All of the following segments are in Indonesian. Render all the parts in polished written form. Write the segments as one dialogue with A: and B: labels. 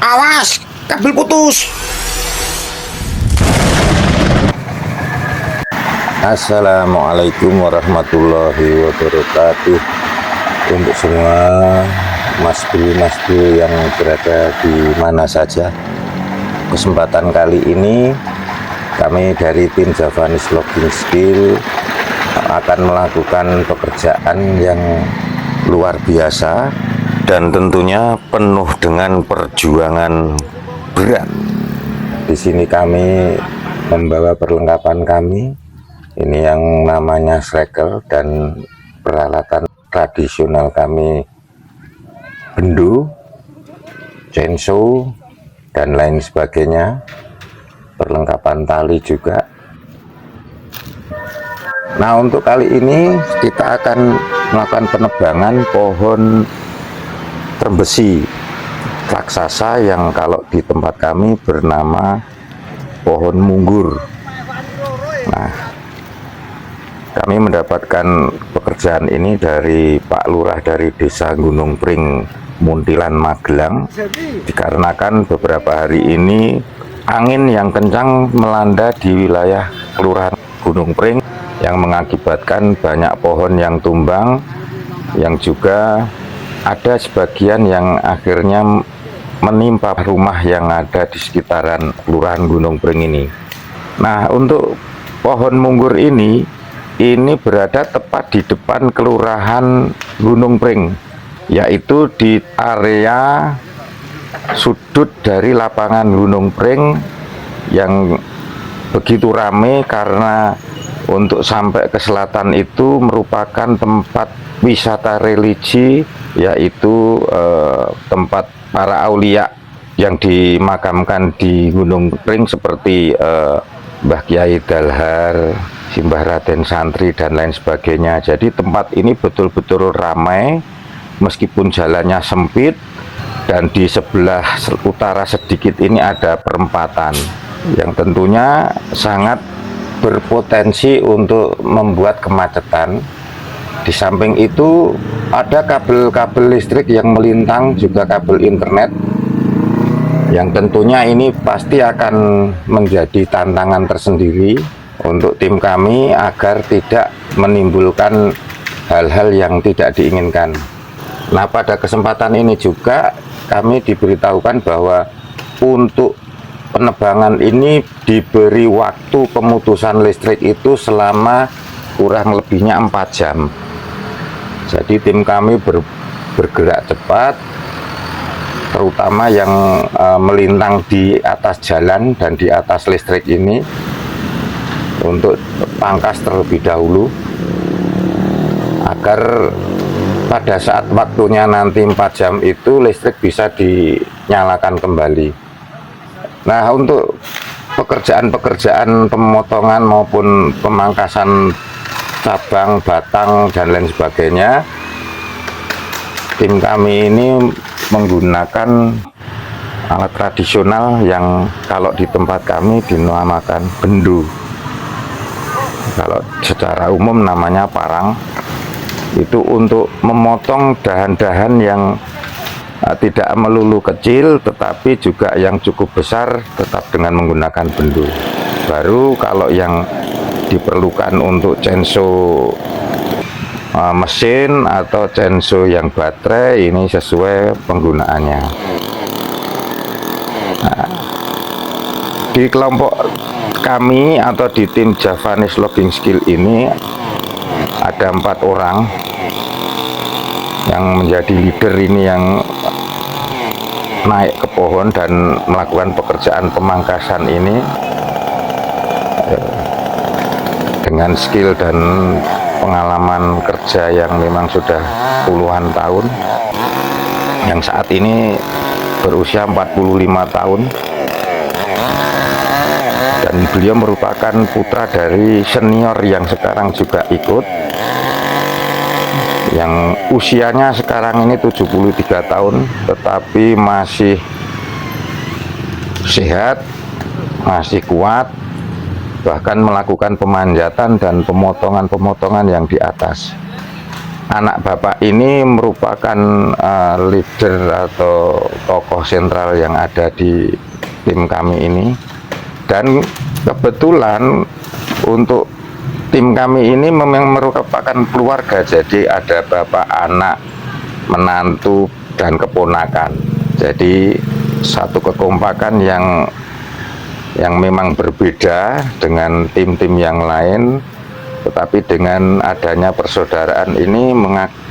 A: Awas, kabel putus.
B: Assalamualaikum warahmatullahi wabarakatuh. Untuk semua mas-bro yang berada di mana saja, kesempatan kali ini kami dari tim Javanese Logging Skill akan melakukan pekerjaan yang luar biasa dan tentunya penuh dengan perjuangan berat. Di sini kami membawa perlengkapan kami. Ini yang namanya striker dan peralatan tradisional kami, bendu, chainsaw, dan lain sebagainya. Perlengkapan tali juga. Nah, untuk kali ini kita akan melakukan penebangan pohon trembesi raksasa yang kalau di tempat kami bernama pohon munggur. Nah, kami mendapatkan pekerjaan ini dari Pak Lurah dari Desa Gunung Pring, Muntilan, Magelang, dikarenakan beberapa hari ini angin yang kencang melanda di wilayah Kelurahan Gunung Pring yang mengakibatkan banyak pohon yang tumbang, yang juga ada sebagian yang akhirnya menimpa rumah yang ada di sekitaran Kelurahan Gunung Pring ini. Nah, untuk pohon munggur ini berada tepat di depan Kelurahan Gunung Pring, yaitu di area sudut dari lapangan Gunung Pring yang begitu ramai karena untuk sampai ke selatan itu merupakan tempat wisata religi, yaitu tempat para aulia yang dimakamkan di Gunung Pring seperti Mbah Kiai Dalhar, Simbah Raden Santri, dan lain sebagainya. Jadi tempat ini betul-betul ramai meskipun jalannya sempit, dan di sebelah utara sedikit ini ada perempatan yang tentunya sangat berpotensi untuk membuat kemacetan. Di samping itu ada kabel-kabel listrik yang melintang, juga kabel internet, yang tentunya ini pasti akan menjadi tantangan tersendiri untuk tim kami agar tidak menimbulkan hal-hal yang tidak diinginkan. Nah, pada kesempatan ini juga kami diberitahukan bahwa untuk penebangan ini diberi waktu pemutusan listrik itu selama kurang lebihnya 4 jam. Jadi tim kami bergerak cepat, terutama yang melintang di atas jalan dan di atas listrik ini, untuk pangkas terlebih dahulu agar pada saat waktunya nanti 4 jam itu listrik bisa dinyalakan kembali. Nah, untuk pekerjaan-pekerjaan pemotongan maupun pemangkasan cabang, batang, dan lain sebagainya, tim kami ini menggunakan alat tradisional yang kalau di tempat kami dinamakan bendu. Kalau secara umum namanya parang. Itu untuk memotong dahan-dahan yang tidak melulu kecil tetapi juga yang cukup besar, tetap dengan menggunakan bendu. Baru kalau yang diperlukan untuk chainsaw mesin atau chainsaw yang baterai, ini sesuai penggunaannya. Nah, di kelompok kami atau di tim Javanese Logging Skill ini ada 4 orang yang menjadi leader ini, yang naik ke pohon dan melakukan pekerjaan pemangkasan ini dengan skill dan pengalaman kerja yang memang sudah puluhan tahun, yang saat ini berusia 45 tahun, dan beliau merupakan putra dari senior yang sekarang juga ikut, yang usianya sekarang ini 73 tahun tetapi masih sehat, masih kuat, bahkan melakukan pemanjatan dan pemotongan-pemotongan yang di atas. anak bapak ini merupakan leader atau tokoh sentral yang ada di tim kami ini. Dan kebetulan untuk tim kami ini memang merupakan keluarga, jadi ada bapak, anak, menantu, dan keponakan. Jadi satu kekompakan yang memang berbeda dengan tim-tim yang lain, tetapi dengan adanya persaudaraan ini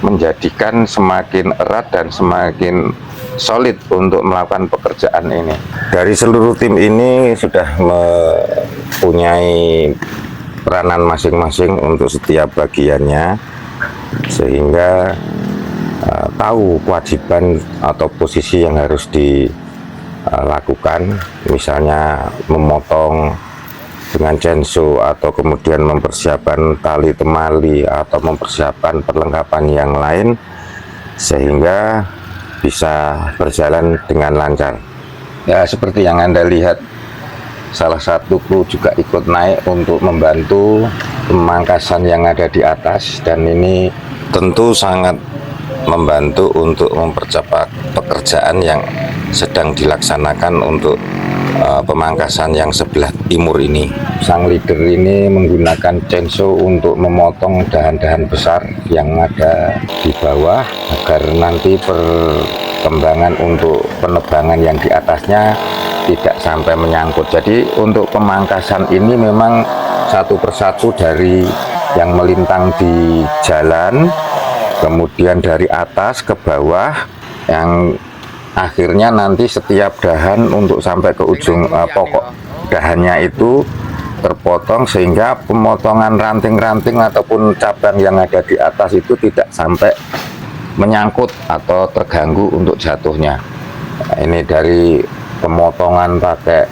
B: menjadikan semakin erat dan semakin solid untuk melakukan pekerjaan ini. Dari seluruh tim ini sudah mempunyai peranan masing-masing untuk setiap bagiannya, sehingga tahu kewajiban atau posisi yang harus dilakukan, misalnya memotong dengan chainsaw, atau kemudian mempersiapkan tali temali atau mempersiapkan perlengkapan yang lain sehingga bisa berjalan dengan lancar. Ya, seperti yang Anda lihat, salah satu kru juga ikut naik untuk membantu pemangkasan yang ada di atas, dan ini tentu sangat membantu untuk mempercepat pekerjaan yang sedang dilaksanakan untuk pemangkasan yang sebelah timur ini. Sang leader ini menggunakan chainsaw untuk memotong dahan-dahan besar yang ada di bawah agar nanti perkembangan untuk penebangan yang di atasnya tidak sampai menyangkut. Jadi untuk pemangkasan ini memang satu persatu dari yang melintang di jalan, kemudian dari atas ke bawah, yang akhirnya nanti setiap dahan untuk sampai ke ujung pokok dahannya itu terpotong, sehingga pemotongan ranting-ranting ataupun cabang yang ada di atas itu tidak sampai menyangkut atau terganggu untuk jatuhnya. Nah, ini dari pemotongan pakai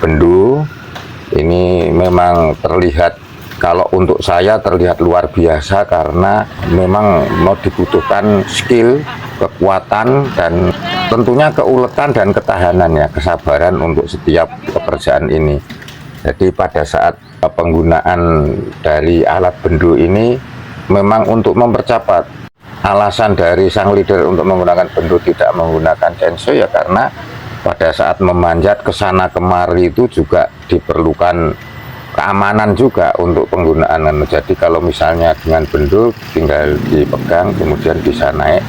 B: bendu ini memang terlihat, kalau untuk saya terlihat luar biasa, karena memang mau dibutuhkan skill, kekuatan, dan tentunya keuletan dan ketahanan, ya, kesabaran untuk setiap pekerjaan ini. Jadi pada saat penggunaan dari alat bendu ini memang untuk mempercepat. Alasan dari sang leader untuk menggunakan bendu tidak menggunakan chainsaw ya karena pada saat memanjat ke sana kemari itu juga diperlukan keamanan juga untuk penggunaan. Jadi kalau misalnya dengan bendu tinggal dipegang kemudian bisa naik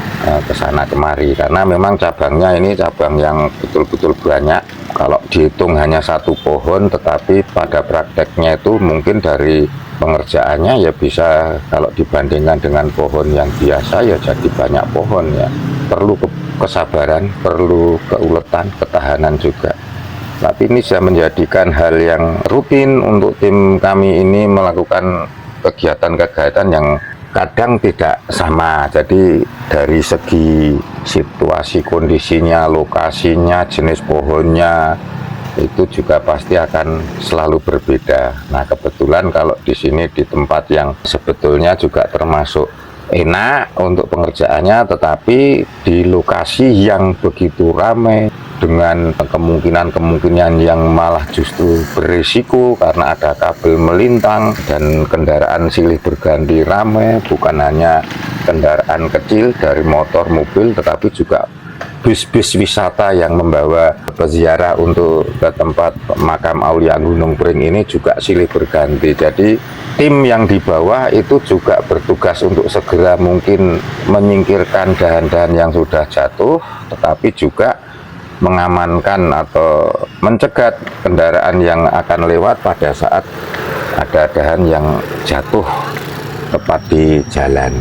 B: ke sana kemari, karena memang cabangnya ini cabang yang betul-betul banyak. Kalau dihitung hanya satu pohon, tetapi pada prakteknya itu mungkin dari pengerjaannya ya bisa, kalau dibandingkan dengan pohon yang biasa ya jadi banyak pohon, ya perlu kesabaran, perlu keuletan, ketahanan juga. Tapi ini sudah menjadikan hal yang rutin untuk tim kami ini melakukan kegiatan-kegiatan yang kadang tidak sama. Jadi dari segi situasi kondisinya, lokasinya, jenis pohonnya itu juga pasti akan selalu berbeda. Nah, kebetulan kalau di sini di tempat yang sebetulnya juga termasuk enak untuk pengerjaannya, tetapi di lokasi yang begitu ramai dengan kemungkinan yang malah justru berisiko karena ada kabel melintang dan kendaraan silih berganti ramai, bukan hanya kendaraan kecil dari motor, mobil, tetapi juga bis-bis wisata yang membawa peziarah untuk ke tempat makam Aulia Gunung Pring ini juga silih berganti. Jadi tim yang di bawah itu juga bertugas untuk segera mungkin menyingkirkan dahan-dahan yang sudah jatuh, tetapi juga mengamankan atau mencegat kendaraan yang akan lewat pada saat ada dahan yang jatuh tepat di jalan.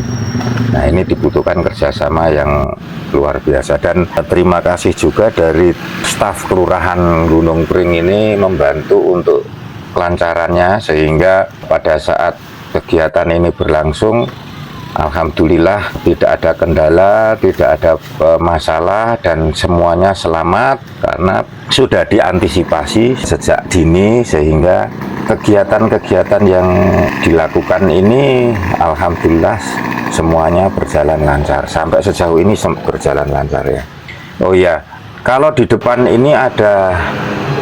B: Nah, ini dibutuhkan kerjasama yang luar biasa, dan terima kasih juga dari staf Kelurahan Gunung Pring ini membantu untuk kelancarannya, sehingga pada saat kegiatan ini berlangsung alhamdulillah tidak ada kendala, tidak ada masalah, dan semuanya selamat karena sudah diantisipasi sejak dini, sehingga kegiatan-kegiatan yang dilakukan ini alhamdulillah semuanya berjalan lancar. Sampai sejauh ini berjalan lancar, ya. Oh ya, kalau di depan ini ada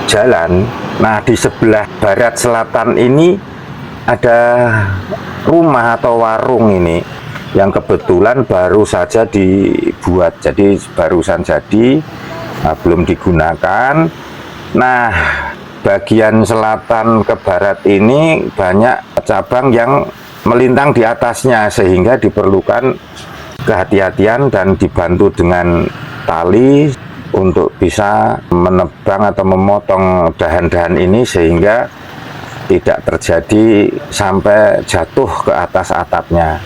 B: jalan, nah di sebelah barat selatan ini ada rumah atau warung ini. yang kebetulan baru saja dibuat, jadi barusan jadi, belum digunakan. Nah, bagian selatan ke barat ini banyak cabang yang melintang di atasnya, sehingga diperlukan kehati-hatian dan dibantu dengan tali untuk bisa menebang atau memotong dahan-dahan ini sehingga tidak terjadi sampai jatuh ke atas atapnya.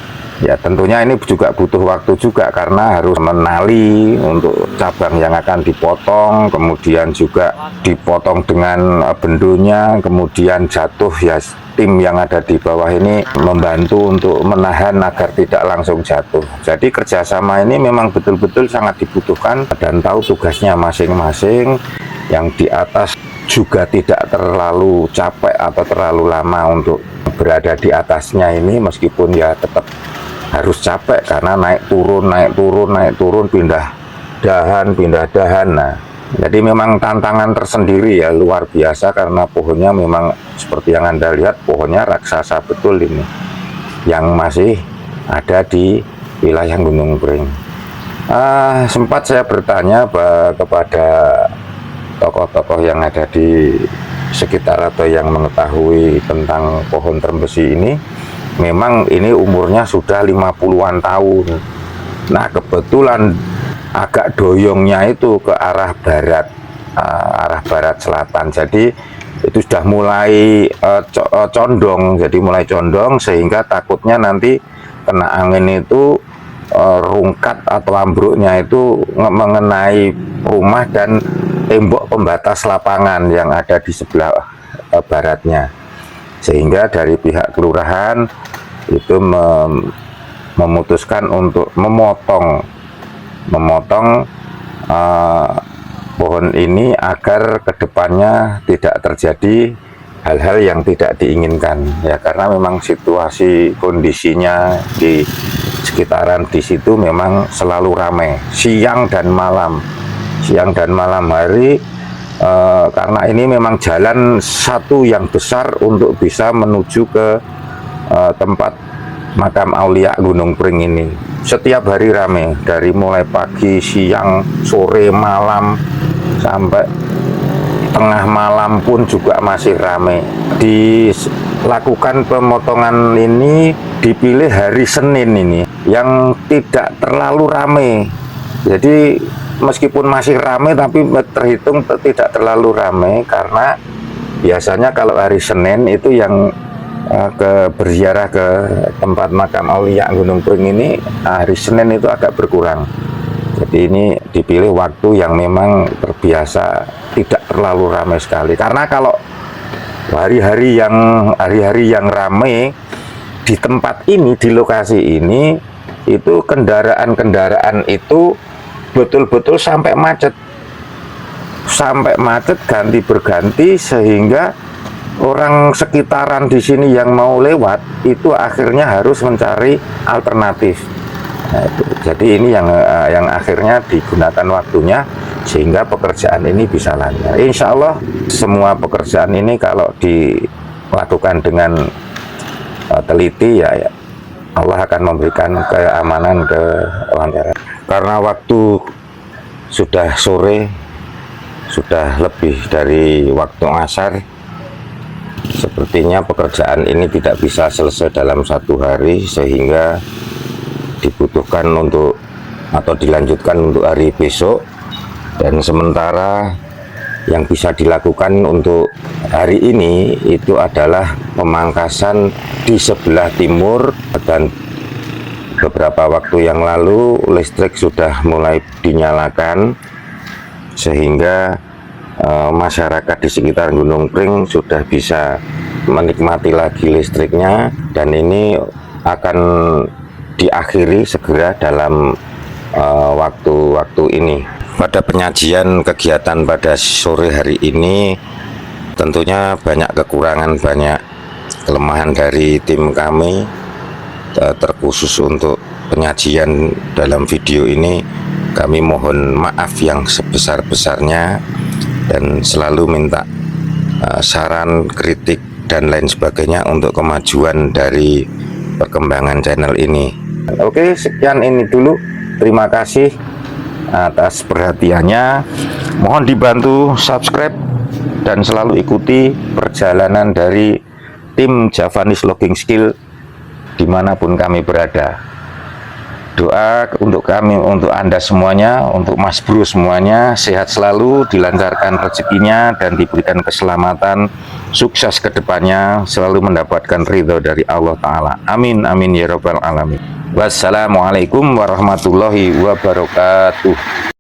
B: Ya tentunya ini juga butuh waktu juga karena harus menali untuk cabang yang akan dipotong, kemudian juga dipotong dengan bendonya, kemudian jatuh ya tim yang ada di bawah ini membantu untuk menahan agar tidak langsung jatuh. Jadi kerjasama ini memang betul-betul sangat dibutuhkan dan tahu tugasnya masing-masing. Yang di atas juga tidak terlalu capek atau terlalu lama untuk berada di atasnya ini, meskipun ya tetap harus capek karena naik turun, pindah dahan. Nah, jadi memang tantangan tersendiri ya, luar biasa karena pohonnya memang seperti yang Anda lihat, pohonnya raksasa betul ini yang masih ada di wilayah Gunung Pring. Sempat saya bertanya kepada tokoh-tokoh yang ada di sekitar atau yang mengetahui tentang pohon trembesi ini. Memang ini umurnya sudah 50-an tahun. Nah, kebetulan agak doyongnya itu ke arah barat selatan. Jadi itu sudah mulai condong, sehingga takutnya nanti kena angin itu rungkat atau ambruknya itu mengenai rumah dan tembok pembatas lapangan yang ada di sebelah baratnya, sehingga dari pihak kelurahan itu memutuskan untuk memotong pohon ini agar kedepannya tidak terjadi hal-hal yang tidak diinginkan ya, karena memang situasi kondisinya di sekitaran di situ memang selalu ramai siang dan malam hari, karena ini memang jalan satu yang besar untuk bisa menuju ke tempat makam Aulia Gunung Pring ini. Setiap hari ramai, dari mulai pagi, siang, sore, malam sampai tengah malam pun juga masih ramai. Dilakukan pemotongan ini dipilih hari Senin ini yang tidak terlalu ramai. Jadi meskipun masih ramai tapi terhitung tidak terlalu ramai, karena biasanya kalau hari Senin itu yang berziarah ke tempat makam Aulia Gunung Pring ini, hari Senin itu agak berkurang. Jadi ini dipilih waktu yang memang terbiasa tidak terlalu ramai sekali, karena kalau hari-hari yang ramai di tempat ini, di lokasi ini, itu kendaraan itu betul-betul sampai macet ganti berganti, sehingga orang sekitaran di sini yang mau lewat itu akhirnya harus mencari alternatif. Nah, itu. Jadi ini yang akhirnya digunakan waktunya sehingga pekerjaan ini bisa lancar. Insya Allah semua pekerjaan ini kalau dilakukan dengan teliti ya Allah akan memberikan keamanan, kelancaran. Karena waktu sudah sore, sudah lebih dari waktu asar, sepertinya pekerjaan ini tidak bisa selesai dalam satu hari, sehingga dibutuhkan untuk atau dilanjutkan untuk hari besok. Dan sementara yang bisa dilakukan untuk hari ini itu adalah pemangkasan di sebelah timur, dan beberapa waktu yang lalu listrik sudah mulai dinyalakan sehingga masyarakat di sekitar Gunung Pring sudah bisa menikmati lagi listriknya, dan ini akan diakhiri segera dalam waktu-waktu ini. Pada penyajian kegiatan pada sore hari ini tentunya banyak kekurangan, banyak kelemahan dari tim kami. Terkhusus untuk penyajian dalam video ini kami mohon maaf yang sebesar-besarnya, dan selalu minta saran, kritik dan lain sebagainya untuk kemajuan dari perkembangan channel ini. Oke, sekian ini dulu. Terima kasih atas perhatiannya. Mohon dibantu subscribe dan selalu ikuti perjalanan dari tim Javanese Logging Skill dimanapun kami berada. Doa untuk kami, untuk Anda semuanya, untuk Mas Bro semuanya, sehat selalu, dilancarkan rezekinya, dan diberikan keselamatan, sukses ke depannya, selalu mendapatkan ridho dari Allah Ta'ala. Amin, amin, ya Rabbal Alamin. Wassalamualaikum warahmatullahi wabarakatuh.